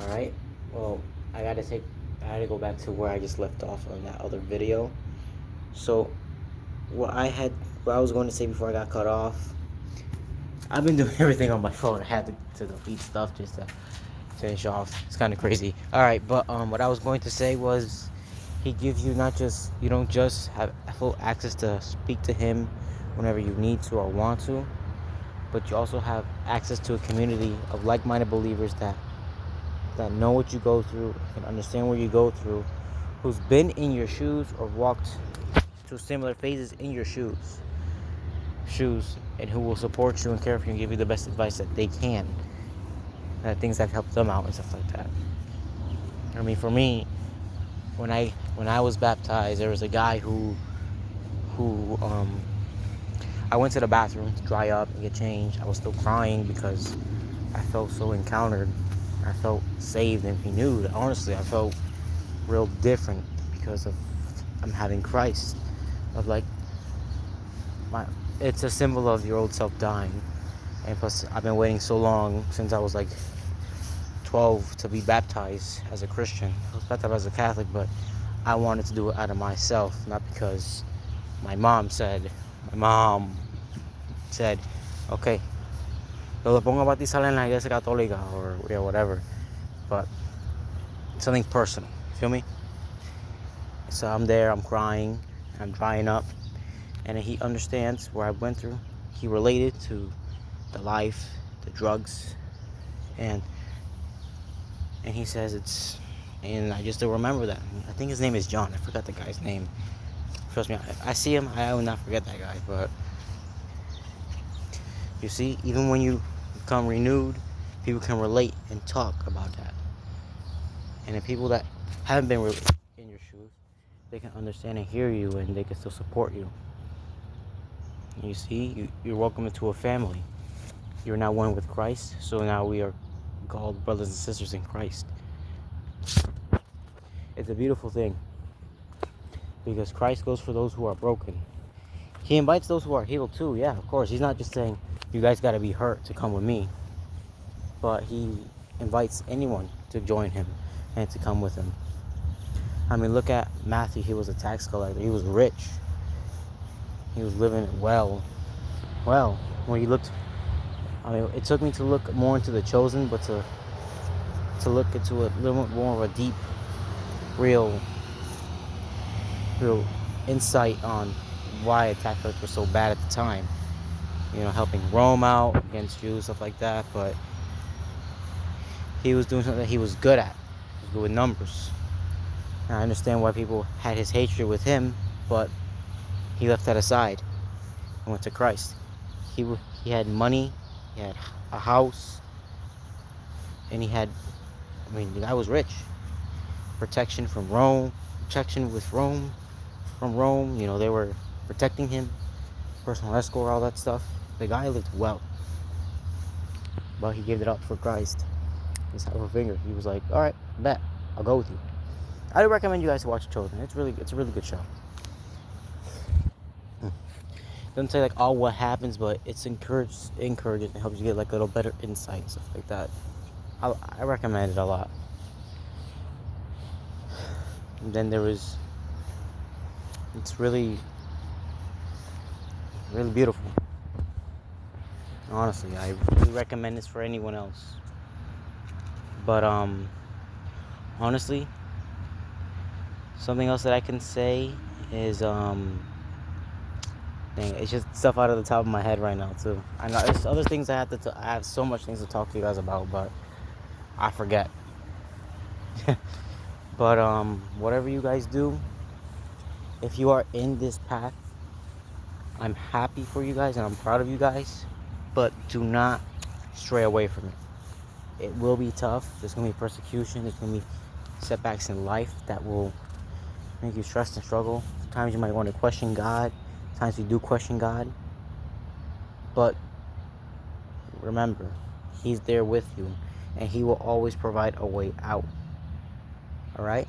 All right. Well, I gotta go back to where I just left off on that other video. So, what I had, what I was going to say before I got cut off. I've been doing everything on my phone. I had to delete stuff just to finish off. It's kind of crazy. All right, but what I was going to say was, he gives you not just you don't just have full access to speak to him whenever you need to or want to, but you also have access to a community of like-minded believers that know what you go through, can understand what you go through, who's been in your shoes or walked through similar phases in your shoes, and who will support you and care for you and give you the best advice that they can, things that help them out and stuff like that. I mean, for me, when I was baptized, there was a guy who I went to the bathroom to dry up and get changed. I was still crying because I felt so encountered. I felt saved and renewed. Honestly, I felt real different because of I'm having Christ. Of like it's a symbol of your old self dying. And plus, I've been waiting so long since I was like 12 to be baptized as a Christian. I was baptized as a Catholic, but I wanted to do it out of myself, not because my mom said, okay, lo pongo a bautizar en la iglesia católica or whatever, but something personal. Feel me? So I'm there, I'm crying, I'm drying up, and he understands where I went through. He related to the life, the drugs, and he says it's, and I just still remember that. I think his name is John. I forgot the guy's name. Trust me, I see him, I will not forget that guy. But you see, even when you become renewed, people can relate and talk about that. And the people that haven't been really in your shoes, they can understand and hear you, and they can still support you. You see, you're welcome into a family. You're now one with Christ, so now we are called brothers and sisters in Christ. It's a beautiful thing, because Christ goes for those who are broken. He invites those who are healed too, yeah, of course. He's not just saying, you guys got to be hurt to come with me. But he invites anyone to join him and to come with him. I mean, look at Matthew. He was a tax collector. He was rich. He was living well. Well, when you looked, I mean, it took me to look more into The Chosen, but to look into a little bit more of a deep, real insight on why tax collectors were so bad at the time. You know, helping Rome out against Jews, stuff like that. But he was doing something that he was good at. He was good with numbers. And I understand why people had his hatred with him, but he left that aside and went to Christ. He had money, he had a house, and he had, I mean, the guy was rich. Protection from Rome, from Rome. You know, they were protecting him, personal escort, all that stuff. The guy lived well, but he gave it up for Christ. His upper finger. He was like, all right, bet, I'll go with you. I do recommend you guys to watch Chosen. It's a really good show. Doesn't say like all what happens, but it's encourages and helps you get like a little better insight and stuff like that. I recommend it a lot. And then it's really beautiful. Honestly, I really recommend this for anyone else. But honestly, something else that I can say is it's just stuff out of the top of my head right now too. I know there's other things I have so much things to talk to you guys about, but I forget. But whatever you guys do, if you are in this path, I'm happy for you guys and I'm proud of you guys, but do not stray away from it. It will be tough. There's going to be persecution. There's going to be setbacks in life that will make you stress and struggle. Sometimes you might want to question God. Sometimes you do question God. But remember, He's there with you, and He will always provide a way out. Alright?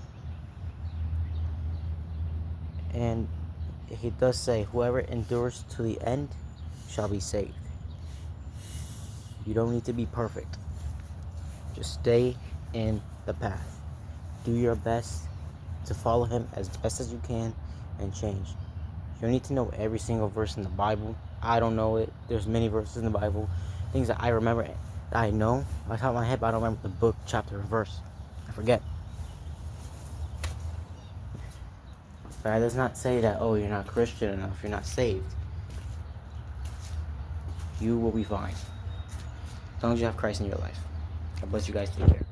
And He does say, whoever endures to the end shall be saved. You don't need to be perfect. Just stay in the path. Do your best to follow him as best as you can and change. You don't need to know every single verse in the Bible. I don't know it. There's many verses in the Bible. Things that I remember, that I know off the top of my head, but I don't remember the book, chapter, and verse. I forget. But that does not say that, oh, you're not Christian enough, you're not saved. You will be fine. As long as you have Christ in your life. God bless you guys. Take care.